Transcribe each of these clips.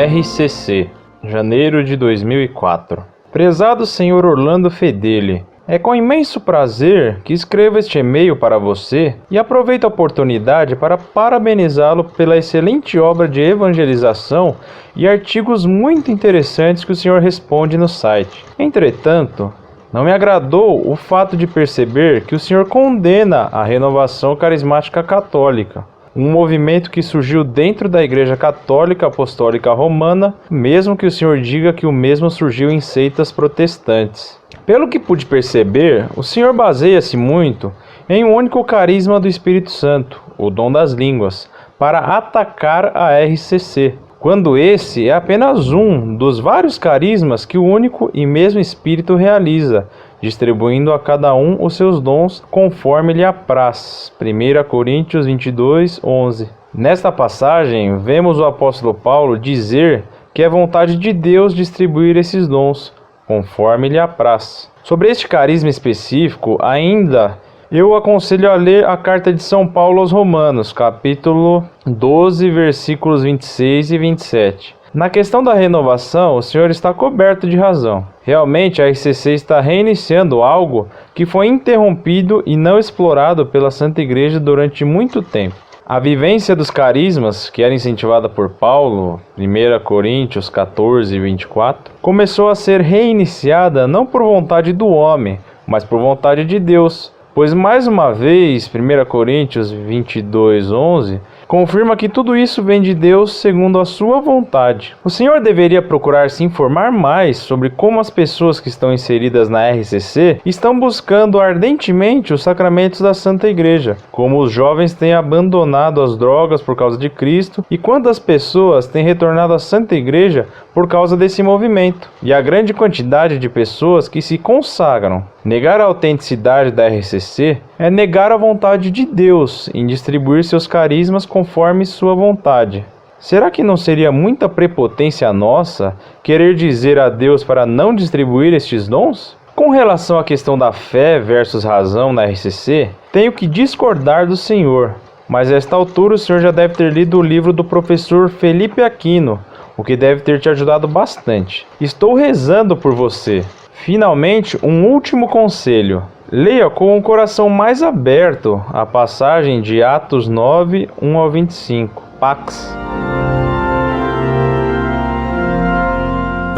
RCC, janeiro de 2004. Prezado Sr. Orlando Fedeli, é com imenso prazer que escrevo este e-mail para você e aproveito a oportunidade para parabenizá-lo pela excelente obra de evangelização e artigos muito interessantes que o senhor responde no site. Entretanto, não me agradou o fato de perceber que o senhor condena a renovação carismática católica, um movimento que surgiu dentro da Igreja Católica Apostólica Romana, mesmo que o senhor diga que o mesmo surgiu em seitas protestantes. Pelo que pude perceber, o senhor baseia-se muito em um único carisma do Espírito Santo, o dom das línguas, para atacar a RCC, quando esse é apenas um dos vários carismas que o único e mesmo Espírito realiza, distribuindo a cada um os seus dons conforme lhe apraz. 1 Coríntios 22, 11. Nesta passagem, vemos o apóstolo Paulo dizer que é vontade de Deus distribuir esses dons, conforme lhe apraz. Sobre este carisma específico, ainda, eu aconselho a ler a carta de São Paulo aos Romanos, capítulo 12, versículos 26 e 27. Na questão da renovação, o senhor está coberto de razão. Realmente, a RCC está reiniciando algo que foi interrompido e não explorado pela Santa Igreja durante muito tempo. A vivência dos carismas, que era incentivada por Paulo, 1 Coríntios 14, 24, começou a ser reiniciada não por vontade do homem, mas por vontade de Deus. Pois mais uma vez, 1 Coríntios 22, 11, confirma que tudo isso vem de Deus segundo a sua vontade. O senhor deveria procurar se informar mais sobre como as pessoas que estão inseridas na RCC estão buscando ardentemente os sacramentos da Santa Igreja, como os jovens têm abandonado as drogas por causa de Cristo e quantas pessoas têm retornado à Santa Igreja por causa desse movimento, e a grande quantidade de pessoas que se consagram. Negar a autenticidade da RCC é negar a vontade de Deus em distribuir seus carismas conforme sua vontade. Será que não seria muita prepotência nossa querer dizer a Deus para não distribuir estes dons? Com relação à questão da fé versus razão na RCC, tenho que discordar do senhor, mas a esta altura o senhor já deve ter lido o livro do professor Felipe Aquino, o que deve ter te ajudado bastante. Estou rezando por você. Finalmente, um último conselho. Leia com o coração mais aberto a passagem de Atos 9, 1 ao 25. Pax.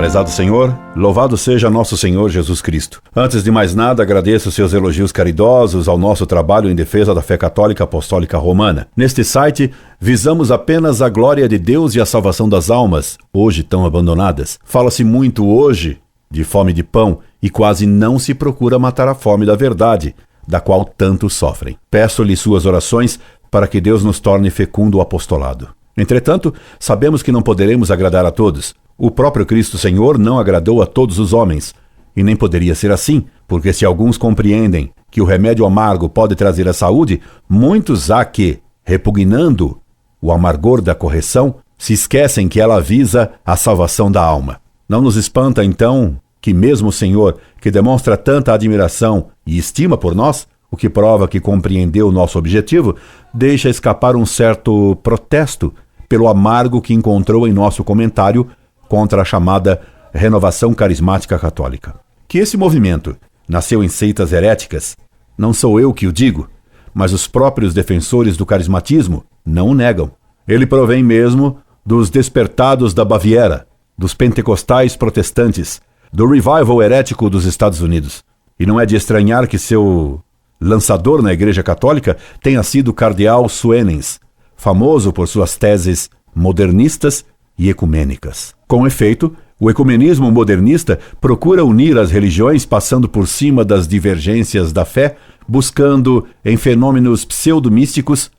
Prezado Senhor, louvado seja nosso Senhor Jesus Cristo. Antes de mais nada, agradeço seus elogios caridosos ao nosso trabalho em defesa da fé católica apostólica romana. Neste site, visamos apenas a glória de Deus e a salvação das almas, hoje tão abandonadas. Fala-se muito hoje de fome de pão e quase não se procura matar a fome da verdade, da qual tantos sofrem. Peço-lhe suas orações para que Deus nos torne fecundo o apostolado. Entretanto, sabemos que não poderemos agradar a todos. O próprio Cristo Senhor não agradou a todos os homens, e nem poderia ser assim, porque se alguns compreendem que o remédio amargo pode trazer a saúde, muitos há que, repugnando o amargor da correção, se esquecem que ela visa a salvação da alma. Não nos espanta, então, que mesmo o Senhor, que demonstra tanta admiração e estima por nós, o que prova que compreendeu o nosso objetivo, deixa escapar um certo protesto pelo amargo que encontrou em nosso comentário contra a chamada Renovação Carismática Católica. Que esse movimento nasceu em seitas heréticas, não sou eu que o digo, mas os próprios defensores do carismatismo não o negam. Ele provém mesmo dos despertados da Baviera, dos pentecostais protestantes, do revival herético dos Estados Unidos. E não é de estranhar que seu lançador na Igreja Católica tenha sido o cardeal Suenens, famoso por suas teses modernistas e ecumênicas. Com efeito, o ecumenismo modernista procura unir as religiões passando por cima das divergências da fé, buscando, em fenômenos pseudo-místicos,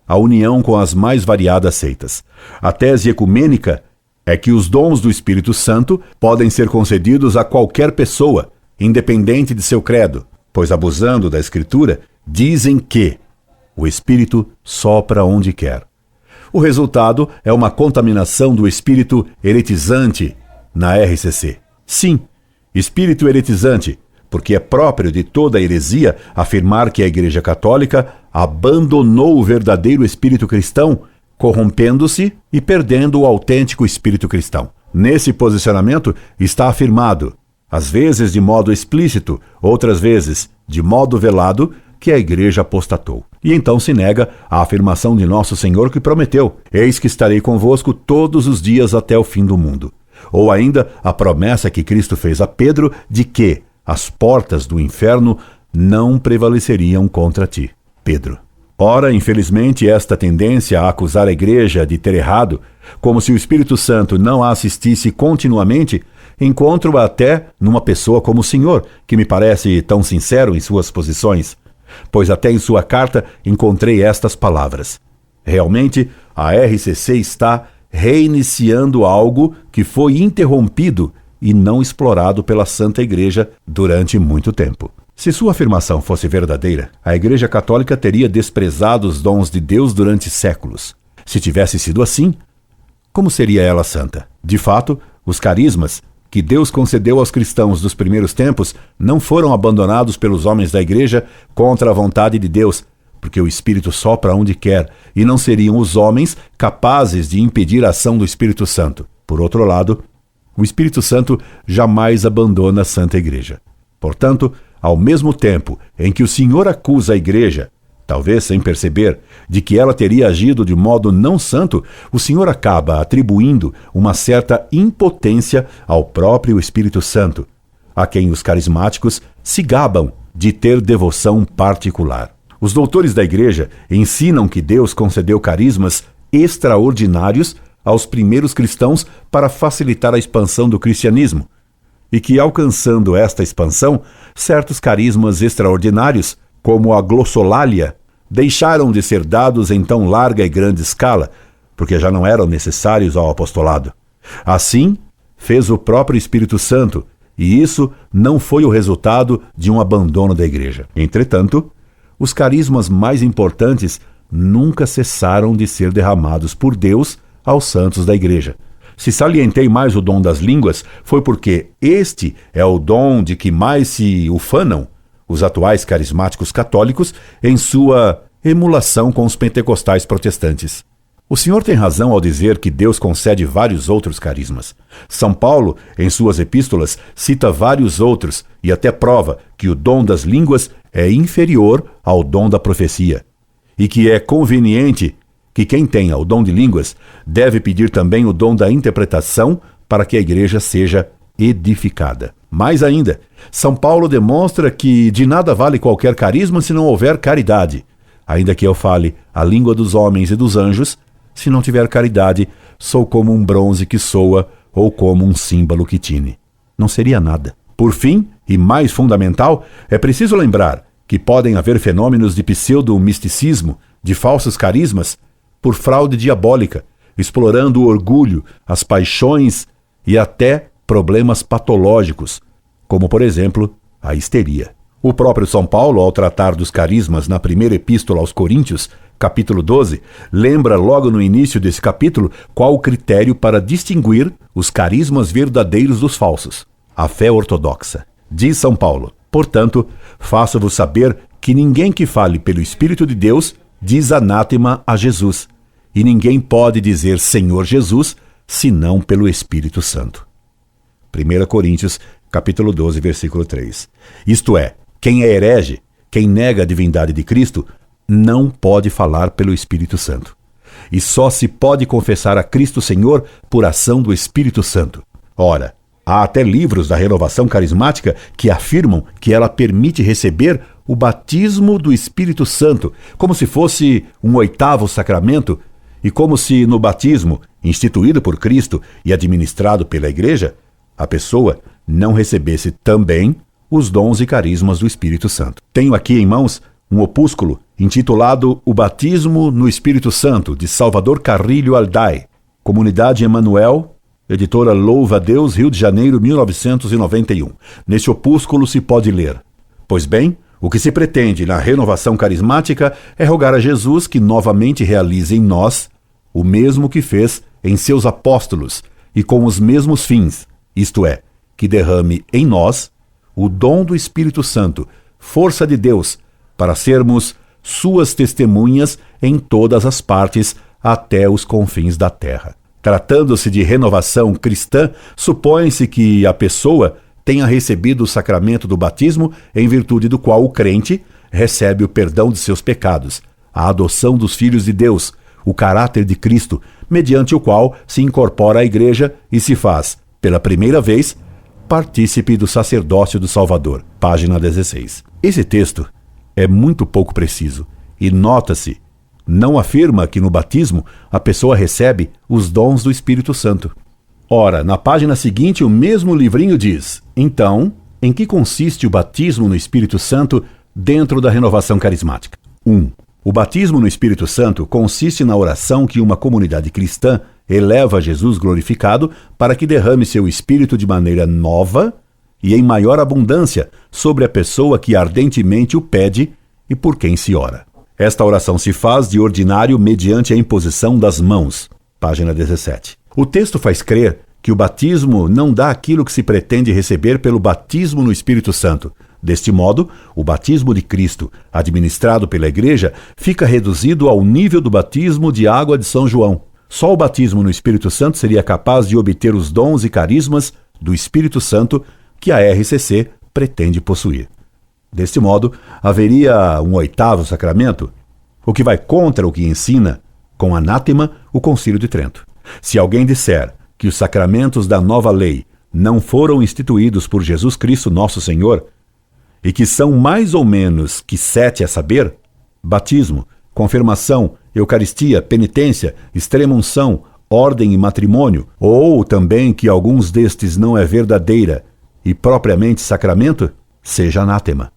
a união com as mais variadas seitas. A tese ecumênica é que os dons do Espírito Santo podem ser concedidos a qualquer pessoa, independente de seu credo, pois, abusando da Escritura, dizem que o Espírito sopra onde quer. O resultado é uma contaminação do espírito heretizante na RCC. Sim, espírito heretizante, porque é próprio de toda heresia afirmar que a Igreja Católica abandonou o verdadeiro espírito cristão corrompendo-se e perdendo o autêntico espírito cristão. Nesse posicionamento está afirmado, às vezes de modo explícito, outras vezes de modo velado, que a igreja apostatou. E então se nega a afirmação de nosso Senhor que prometeu: eis que estarei convosco todos os dias até o fim do mundo. Ou ainda a promessa que Cristo fez a Pedro de que as portas do inferno não prevaleceriam contra ti, Pedro. Ora, infelizmente, esta tendência a acusar a igreja de ter errado, como se o Espírito Santo não a assistisse continuamente, encontro até numa pessoa como o Senhor, que me parece tão sincero em suas posições, pois até em sua carta encontrei estas palavras. Realmente, a RCC está reiniciando algo que foi interrompido e não explorado pela Santa Igreja durante muito tempo. Se sua afirmação fosse verdadeira, a Igreja Católica teria desprezado os dons de Deus durante séculos. Se tivesse sido assim, como seria ela santa? De fato, os carismas que Deus concedeu aos cristãos dos primeiros tempos não foram abandonados pelos homens da Igreja contra a vontade de Deus, porque o Espírito sopra onde quer, e não seriam os homens capazes de impedir a ação do Espírito Santo. Por outro lado, o Espírito Santo jamais abandona a Santa Igreja. Portanto, ao mesmo tempo em que o Senhor acusa a Igreja, talvez sem perceber, de que ela teria agido de modo não santo, o Senhor acaba atribuindo uma certa impotência ao próprio Espírito Santo, a quem os carismáticos se gabam de ter devoção particular. Os doutores da Igreja ensinam que Deus concedeu carismas extraordinários aos primeiros cristãos para facilitar a expansão do cristianismo, e que, alcançando esta expansão, certos carismas extraordinários, como a glossolalia, deixaram de ser dados em tão larga e grande escala, porque já não eram necessários ao apostolado. Assim, fez o próprio Espírito Santo, e isso não foi o resultado de um abandono da Igreja. Entretanto, os carismas mais importantes nunca cessaram de ser derramados por Deus aos santos da Igreja. Se salientei mais o dom das línguas, foi porque este é o dom de que mais se ufanam os atuais carismáticos católicos em sua emulação com os pentecostais protestantes. O Senhor tem razão ao dizer que Deus concede vários outros carismas. São Paulo, em suas epístolas, cita vários outros e até prova que o dom das línguas é inferior ao dom da profecia, e que é conveniente que quem tenha o dom de línguas deve pedir também o dom da interpretação para que a igreja seja edificada. Mais ainda, São Paulo demonstra que de nada vale qualquer carisma se não houver caridade. Ainda que eu fale a língua dos homens e dos anjos, se não tiver caridade, sou como um bronze que soa ou como um símbolo que tine. Não seria nada. Por fim, e mais fundamental, é preciso lembrar que podem haver fenômenos de pseudo-misticismo, de falsos carismas, por fraude diabólica, explorando o orgulho, as paixões e até problemas patológicos, como, por exemplo, a histeria. O próprio São Paulo, ao tratar dos carismas na primeira epístola aos Coríntios, capítulo 12, lembra logo no início desse capítulo qual o critério para distinguir os carismas verdadeiros dos falsos: a fé ortodoxa. Diz São Paulo: portanto, faço-vos saber que ninguém que fale pelo Espírito de Deus diz anátema a Jesus, e ninguém pode dizer Senhor Jesus, senão pelo Espírito Santo. 1 Coríntios, capítulo 12, versículo 3. Isto é, quem é herege, quem nega a divindade de Cristo, não pode falar pelo Espírito Santo. E só se pode confessar a Cristo Senhor por ação do Espírito Santo. Ora, há até livros da renovação carismática que afirmam que ela permite receber o batismo do Espírito Santo, como se fosse um oitavo sacramento, e como se no batismo, instituído por Cristo e administrado pela Igreja, a pessoa não recebesse também os dons e carismas do Espírito Santo. Tenho aqui em mãos um opúsculo intitulado O Batismo no Espírito Santo, de Salvador Carrilho Alday, Comunidade Emanuel, editora Louva a Deus, Rio de Janeiro, 1991. Neste opúsculo se pode ler: pois bem, o que se pretende na renovação carismática é rogar a Jesus que novamente realize em nós o mesmo que fez em seus apóstolos e com os mesmos fins, isto é, que derrame em nós o dom do Espírito Santo, força de Deus, para sermos suas testemunhas em todas as partes até os confins da terra. Tratando-se de renovação cristã, supõe-se que a pessoa tenha recebido o sacramento do batismo, em virtude do qual o crente recebe o perdão de seus pecados, a adoção dos filhos de Deus, o caráter de Cristo, mediante o qual se incorpora à igreja e se faz, pela primeira vez, partícipe do sacerdócio do Salvador. Página 16. Esse texto é muito pouco preciso e nota-se, não afirma que no batismo a pessoa recebe os dons do Espírito Santo. Ora, na página seguinte o mesmo livrinho diz: então, em que consiste o batismo no Espírito Santo dentro da renovação carismática? 1. O batismo no Espírito Santo consiste na oração que uma comunidade cristã eleva a Jesus glorificado para que derrame seu Espírito de maneira nova e em maior abundância sobre a pessoa que ardentemente o pede e por quem se ora. Esta oração se faz de ordinário mediante a imposição das mãos. Página 17. O texto faz crer que o batismo não dá aquilo que se pretende receber pelo batismo no Espírito Santo. Deste modo, o batismo de Cristo, administrado pela Igreja, fica reduzido ao nível do batismo de água de São João. Só o batismo no Espírito Santo seria capaz de obter os dons e carismas do Espírito Santo que a RCC pretende possuir. Deste modo, haveria um oitavo sacramento, o que vai contra o que ensina, com anátema, o Concílio de Trento. Se alguém disser que os sacramentos da nova lei não foram instituídos por Jesus Cristo nosso Senhor, e que são mais ou menos que 7 a saber: batismo, confirmação, Eucaristia, penitência, extrema-unção, ordem e matrimônio, ou também que alguns destes não é verdadeira e propriamente sacramento, seja anátema.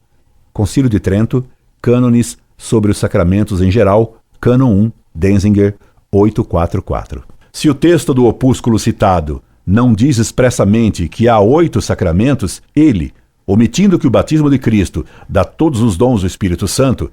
Concílio de Trento, Cânones sobre os sacramentos em geral, Cânon 1, Denzinger, 844. Se o texto do opúsculo citado não diz expressamente que há 8 sacramentos, ele, omitindo que o batismo de Cristo dá todos os dons do Espírito Santo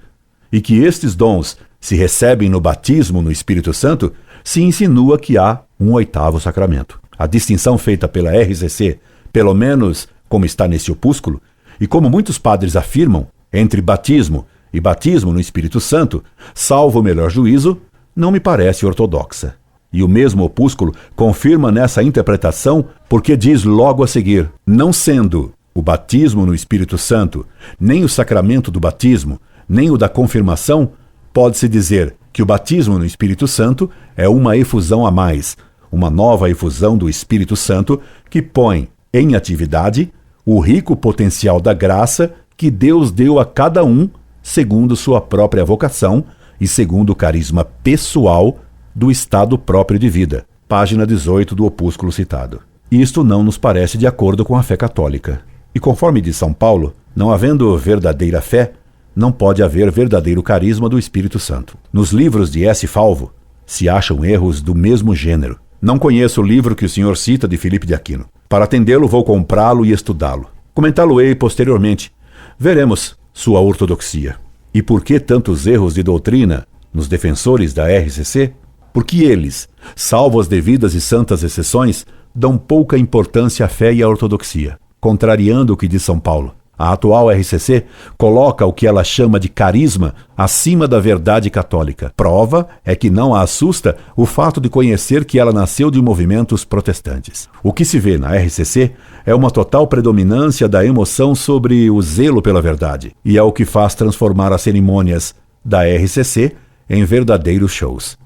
e que estes dons se recebem no batismo no Espírito Santo, se insinua que há um oitavo sacramento. A distinção feita pela RCC, pelo menos como está nesse opúsculo, e como muitos padres afirmam, entre batismo e batismo no Espírito Santo, salvo o melhor juízo, não me parece ortodoxa. E o mesmo opúsculo confirma nessa interpretação porque diz logo a seguir: não sendo o batismo no Espírito Santo, nem o sacramento do batismo, nem o da confirmação, pode-se dizer que o batismo no Espírito Santo é uma efusão a mais, uma nova efusão do Espírito Santo que põe em atividade o rico potencial da graça que Deus deu a cada um segundo sua própria vocação e segundo o carisma pessoal do estado próprio de vida. Página 18 do opúsculo citado. Isto não nos parece de acordo com a fé católica. E conforme diz São Paulo, não havendo verdadeira fé, não pode haver verdadeiro carisma do Espírito Santo. Nos livros de S. Falvo se acham erros do mesmo gênero. Não conheço o livro que o senhor cita de Filipe de Aquino. Para atendê-lo, vou comprá-lo e estudá-lo. Comentá-lo-ei posteriormente. Veremos sua ortodoxia. E por que tantos erros de doutrina nos defensores da RCC? Porque eles, salvo as devidas e santas exceções, dão pouca importância à fé e à ortodoxia, contrariando o que diz São Paulo. A atual RCC coloca o que ela chama de carisma acima da verdade católica. Prova é que não a assusta o fato de conhecer que ela nasceu de movimentos protestantes. O que se vê na RCC é uma total predominância da emoção sobre o zelo pela verdade, e é o que faz transformar as cerimônias da RCC em verdadeiros shows.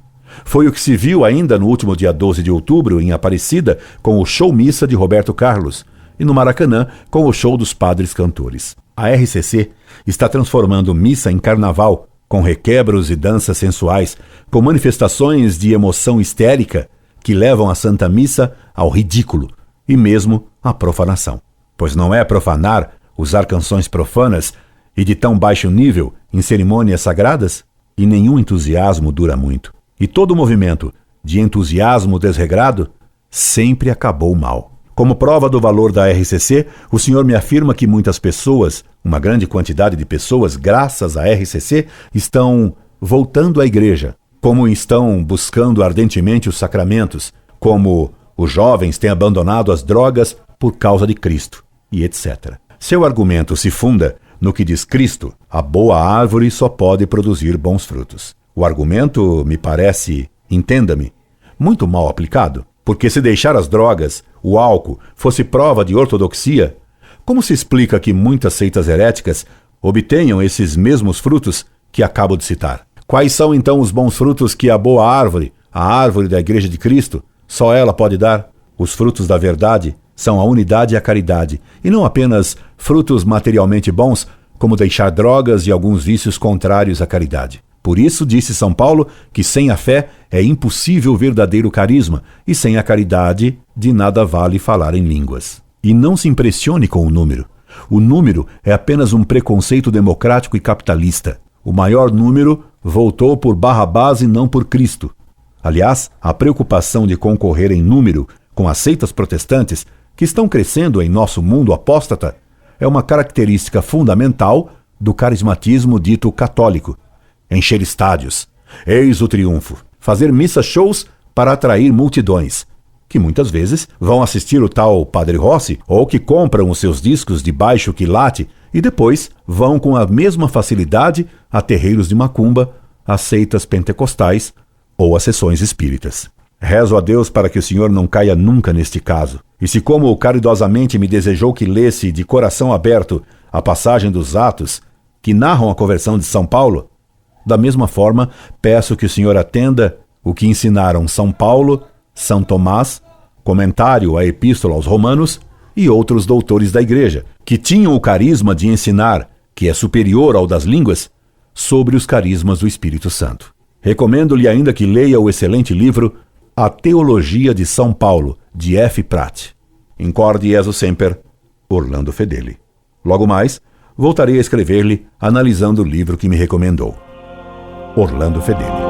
Foi o que se viu ainda no último dia 12 de outubro em Aparecida com o show missa de Roberto Carlos, e no Maracanã com o show dos padres cantores. A RCC está transformando missa em carnaval, com requebros e danças sensuais, com manifestações de emoção histérica que levam a Santa Missa ao ridículo e mesmo à profanação. Pois não é profanar usar canções profanas e de tão baixo nível em cerimônias sagradas? E nenhum entusiasmo dura muito. E todo movimento de entusiasmo desregrado sempre acabou mal. Como prova do valor da RCC, o senhor me afirma que muitas pessoas, uma grande quantidade de pessoas, graças à RCC, estão voltando à igreja, como estão buscando ardentemente os sacramentos, como os jovens têm abandonado as drogas por causa de Cristo, e etc. Seu argumento se funda no que diz Cristo: a boa árvore só pode produzir bons frutos. O argumento me parece Entenda-me, muito mal aplicado. Porque se deixar as drogas, o álcool, fosse prova de ortodoxia, como se explica que muitas seitas heréticas obtenham esses mesmos frutos que acabo de citar? Quais são então os bons frutos que a boa árvore, a árvore da Igreja de Cristo, só ela pode dar? Os frutos da verdade são a unidade e a caridade, e não apenas frutos materialmente bons, como deixar drogas e alguns vícios contrários à caridade. Por isso, disse São Paulo que sem a fé é impossível o verdadeiro carisma, e sem a caridade de nada vale falar em línguas. E não se impressione com o número. O número é apenas um preconceito democrático e capitalista. O maior número votou por Barrabás e não por Cristo. Aliás, a preocupação de concorrer em número com as seitas protestantes, que estão crescendo em nosso mundo apóstata, é uma característica fundamental do carismatismo dito católico. Encher estádios, eis o triunfo. Fazer missas-shows para atrair multidões, que muitas vezes vão assistir o tal Padre Rossi, ou que compram os seus discos de baixo quilate e depois vão com a mesma facilidade a terreiros de macumba, a seitas pentecostais ou a sessões espíritas. Rezo a Deus para que o Senhor não caia nunca neste caso. E se, como caridosamente me desejou que lesse de coração aberto a passagem dos Atos que narram a conversão de São Paulo, da mesma forma peço que o Senhor atenda o que ensinaram São Paulo, São Tomás, comentário à Epístola aos Romanos e outros doutores da Igreja, que tinham o carisma de ensinar, que é superior ao das línguas, sobre os carismas do Espírito Santo. Recomendo-lhe ainda que leia o excelente livro A Teologia de São Paulo, de F. Pratt. Incorde Jesus Semper, Orlando Fedeli. Logo mais, voltarei a escrever-lhe analisando o livro que me recomendou. Orlando Fedeli.